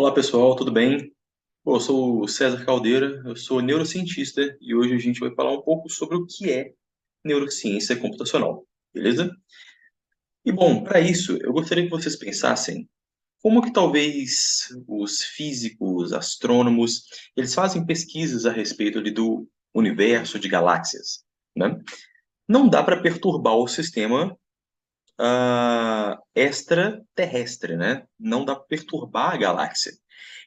Olá pessoal, tudo bem? Eu sou o César Caldeira, eu sou neurocientista e hoje a gente vai falar um pouco sobre o que é neurociência computacional, beleza? E bom, para isso, eu gostaria que vocês pensassem como que talvez os físicos, astrônomos, eles fazem pesquisas a respeito ali do universo de galáxias, né? Não dá para perturbar o sistema extraterrestre, né? Não dá para perturbar a galáxia.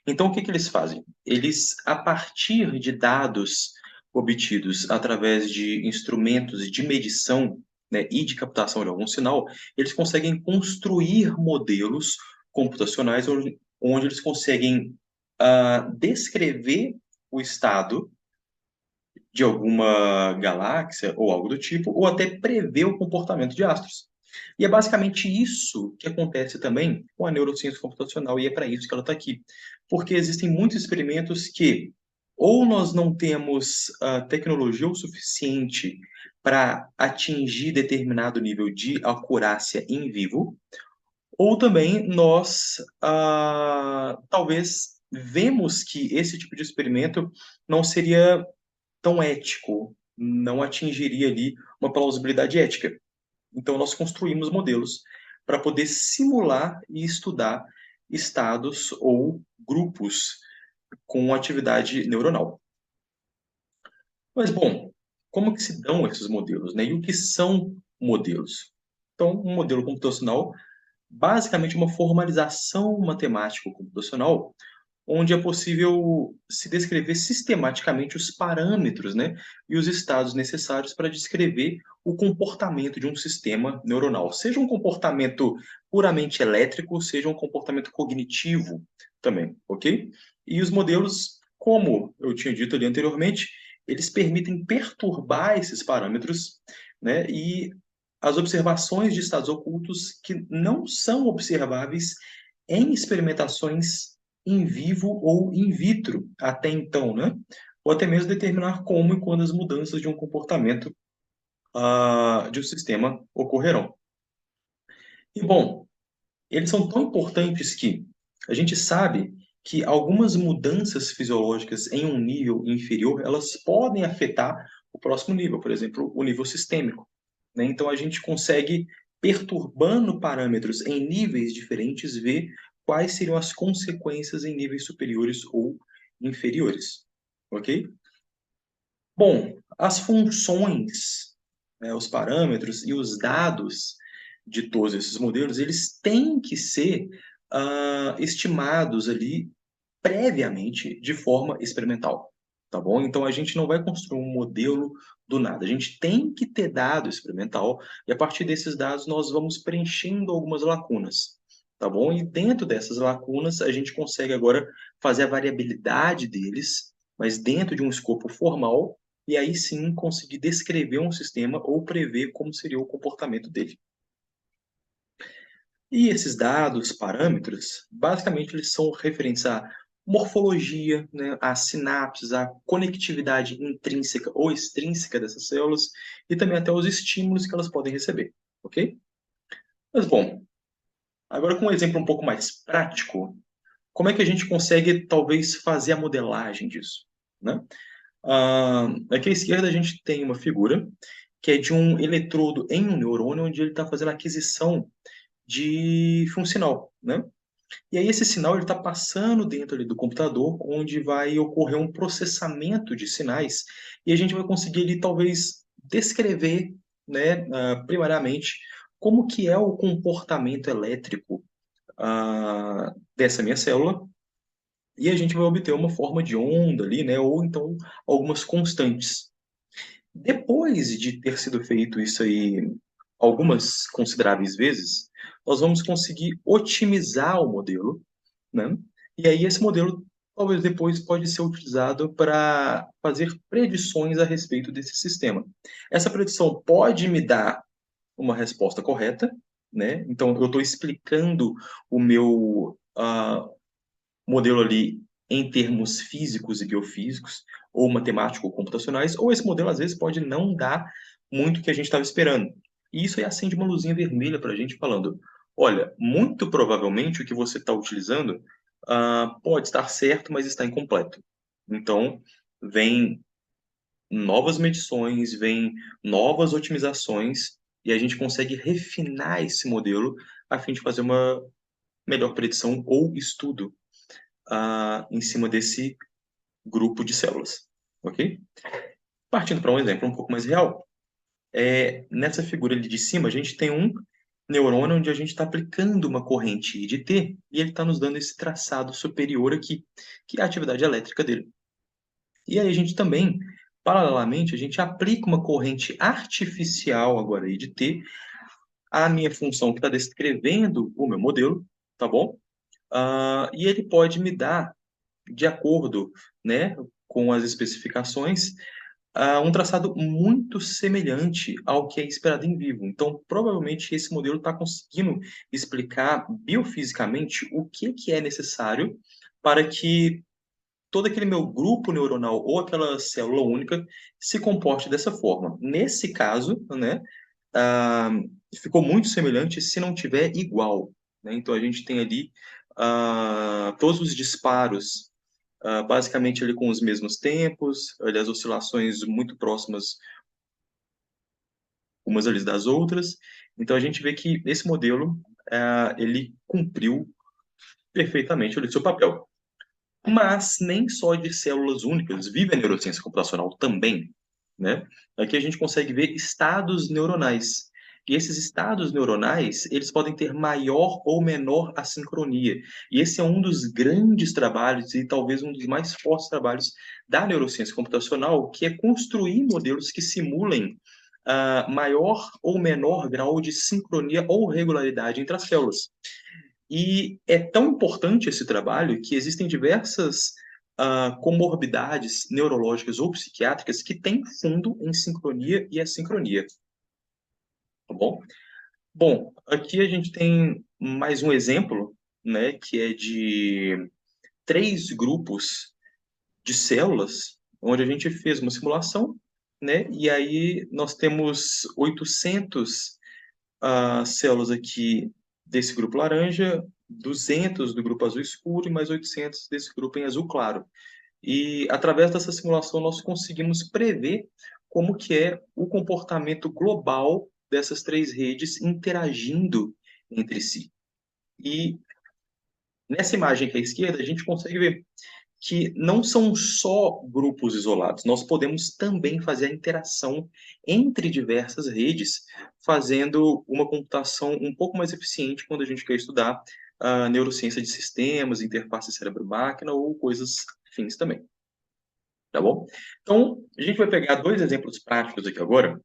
Então, o que que eles fazem? Eles, a partir de dados obtidos através de instrumentos de medição, né, e de captação de algum sinal, eles conseguem construir modelos computacionais onde eles conseguem descrever o estado de alguma galáxia ou algo do tipo, ou até prever o comportamento de astros. E é basicamente isso que acontece também com a neurociência computacional, e é para isso que ela está aqui. Porque existem muitos experimentos que, ou nós não temos tecnologia o suficiente para atingir determinado nível de acurácia em vivo, ou também nós talvez vemos que esse tipo de experimento não seria tão ético, não atingiria ali uma plausibilidade ética. Então, nós construímos modelos para poder simular e estudar estados ou grupos com atividade neuronal. Mas, bom, como que se dão esses modelos, né? E o que são modelos? Então, um modelo computacional, basicamente, é uma formalização matemático-computacional onde é possível se descrever sistematicamente os parâmetros, né, e os estados necessários para descrever o comportamento de um sistema neuronal, seja um comportamento puramente elétrico, seja um comportamento cognitivo também, ok? E os modelos, como eu tinha dito ali anteriormente, eles permitem perturbar esses parâmetros, né, e as observações de estados ocultos que não são observáveis em experimentações in vivo ou in vitro até então, né? Ou até mesmo determinar como e quando as mudanças de um comportamento de um sistema ocorrerão. E, bom, eles são tão importantes que a gente sabe que algumas mudanças fisiológicas em um nível inferior, elas podem afetar o próximo nível, por exemplo, o nível sistêmico, né? Então, a gente consegue, perturbando parâmetros em níveis diferentes, ver quais seriam as consequências em níveis superiores ou inferiores, ok? Bom, as funções, né, os parâmetros e os dados de todos esses modelos, eles têm que ser estimados ali previamente de forma experimental, tá bom? Então a gente não vai construir um modelo do nada. A gente tem que ter dado experimental e a partir desses dados nós vamos preenchendo algumas lacunas, tá bom? E dentro dessas lacunas a gente consegue agora fazer a variabilidade deles, mas dentro de um escopo formal e aí sim conseguir descrever um sistema ou prever como seria o comportamento dele. E esses dados, parâmetros, basicamente eles são referentes à morfologia, né, às sinapses, à conectividade intrínseca ou extrínseca dessas células e também até os estímulos que elas podem receber, ok? Mas bom, agora com um exemplo um pouco mais prático, como é que a gente consegue talvez fazer a modelagem disso, né? Aqui à esquerda a gente tem uma figura que é de um eletrodo em um neurônio onde ele está fazendo a aquisição de um sinal, né? E aí esse sinal ele está passando dentro ali do computador, onde vai ocorrer um processamento de sinais e a gente vai conseguir ali talvez descrever, né, primariamente como que é o comportamento elétrico dessa minha célula e a gente vai obter uma forma de onda ali, né, ou então algumas constantes. Depois de ter sido feito isso aí algumas consideráveis vezes, nós vamos conseguir otimizar o modelo, né? E aí esse modelo talvez depois pode ser utilizado para fazer predições a respeito desse sistema. Essa predição pode me dar uma resposta correta, né? Então eu estou explicando o meu modelo ali em termos físicos e biofísicos, ou matemático-computacionais, ou esse modelo às vezes pode não dar muito o que a gente estava esperando. E isso aí acende uma luzinha vermelha para a gente falando, olha, muito provavelmente o que você está utilizando pode estar certo, mas está incompleto. Então, vem novas medições, vem novas otimizações, e a gente consegue refinar esse modelo a fim de fazer uma melhor predição ou estudo em cima desse grupo de células, ok? Partindo para um exemplo um pouco mais real, nessa figura ali de cima, a gente tem um neurônio onde a gente está aplicando uma corrente I de T e ele está nos dando esse traçado superior aqui, que é a atividade elétrica dele. E aí a gente também, paralelamente, a gente aplica uma corrente artificial agora I de T à minha função que está descrevendo o meu modelo, tá bom? E ele pode me dar, de acordo, né, com as especificações, um traçado muito semelhante ao que é esperado em vivo. Então, provavelmente, esse modelo está conseguindo explicar biofisicamente o que é necessário para que todo aquele meu grupo neuronal ou aquela célula única se comporte dessa forma. Nesse caso, né, ah, ficou muito semelhante se não tiver igual, né? Então, a gente tem ali todos os disparos basicamente ali com os mesmos tempos, ali as oscilações muito próximas umas ali das outras. Então a gente vê que esse modelo ele cumpriu perfeitamente o seu papel. Mas nem só de células únicas vive a neurociência computacional também, né? Aqui a gente consegue ver estados neuronais. E esses estados neuronais, eles podem ter maior ou menor assincronia. E esse é um dos grandes trabalhos e talvez um dos mais fortes trabalhos da neurociência computacional, que é construir modelos que simulem maior ou menor grau de sincronia ou regularidade entre as células. E é tão importante esse trabalho que existem diversas comorbidades neurológicas ou psiquiátricas que têm fundo em sincronia e assincronia, tá bom? Bom, aqui a gente tem mais um exemplo, né, que é de 3 grupos de células, onde a gente fez uma simulação, né, e aí nós temos 800 células aqui desse grupo laranja, 200 do grupo azul escuro e mais 800 desse grupo em azul claro. E através dessa simulação nós conseguimos prever como que é o comportamento global dessas 3 redes interagindo entre si. E nessa imagem aqui à esquerda a gente consegue ver que não são só grupos isolados, nós podemos também fazer a interação entre diversas redes, fazendo uma computação um pouco mais eficiente quando a gente quer estudar a neurociência de sistemas, interface cérebro-máquina ou coisas afins também. Tá bom? Então, a gente vai pegar 2 exemplos práticos aqui agora.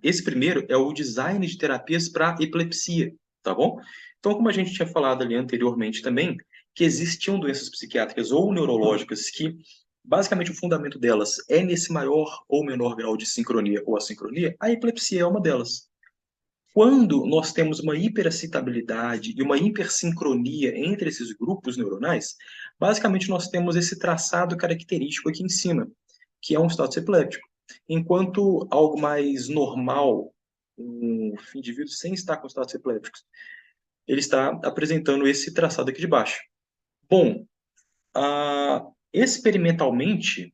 Esse primeiro é o design de terapias para epilepsia, tá bom? Então, como a gente tinha falado ali anteriormente também, que existiam doenças psiquiátricas ou neurológicas que, basicamente, o fundamento delas é nesse maior ou menor grau de sincronia ou assincronia, a epilepsia é uma delas. Quando nós temos uma hiperexcitabilidade e uma hipersincronia entre esses grupos neuronais, basicamente nós temos esse traçado característico aqui em cima, que é um status epiléptico. Enquanto algo mais normal, um indivíduo sem estar com status epilépticos, ele está apresentando esse traçado aqui de baixo. Bom, experimentalmente,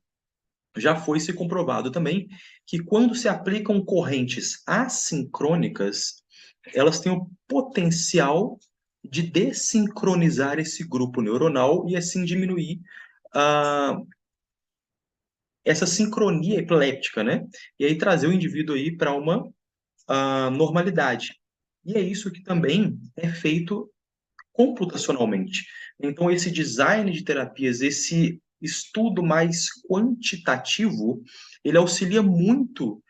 já foi se comprovado também que quando se aplicam correntes assincrônicas, elas têm o potencial de desincronizar esse grupo neuronal e assim diminuir essa sincronia epiléptica, né? E aí trazer o indivíduo aí para uma normalidade. E é isso que também é feito computacionalmente. Então, esse design de terapias, esse estudo mais quantitativo, ele auxilia muito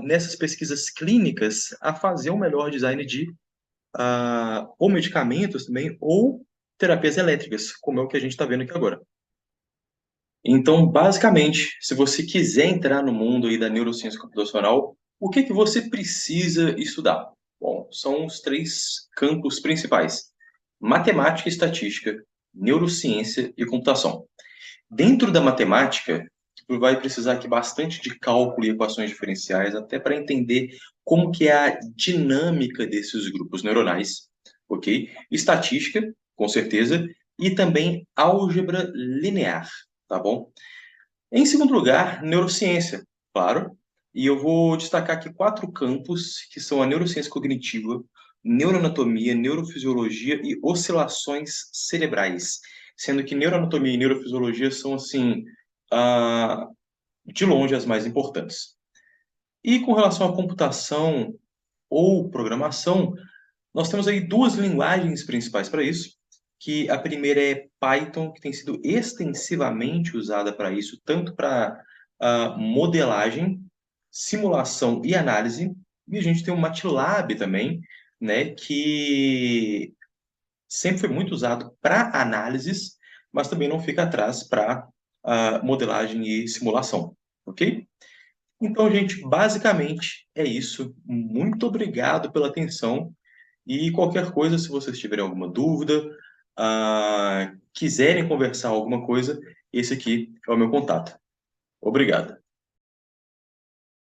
nessas pesquisas clínicas a fazer um melhor design de ou medicamentos também, ou terapias elétricas, como é o que a gente está vendo aqui agora. Então, basicamente, se você quiser entrar no mundo aí da neurociência computacional, o que você precisa estudar? Bom, são os 3 campos principais: matemática e estatística, neurociência e computação. Dentro da matemática, tu vai precisar aqui bastante de cálculo e equações diferenciais, até para entender como que é a dinâmica desses grupos neuronais, ok? Estatística, com certeza, e também álgebra linear, tá bom? Em segundo lugar, neurociência, claro. E eu vou destacar aqui 4 campos, que são a neurociência cognitiva, neuroanatomia, neurofisiologia e oscilações cerebrais. Sendo que neuroanatomia e neurofisiologia são, assim, ah, de longe as mais importantes. E com relação à computação ou programação, nós temos aí 2 linguagens principais para isso, que a primeira é Python, que tem sido extensivamente usada para isso, tanto para modelagem, simulação e análise. E a gente tem o MATLAB também, né, que sempre foi muito usado para análises, mas também não fica atrás para modelagem e simulação, ok? Então, gente, basicamente é isso. Muito obrigado pela atenção. E qualquer coisa, se vocês tiverem alguma dúvida, quiserem conversar alguma coisa, esse aqui é o meu contato. Obrigado.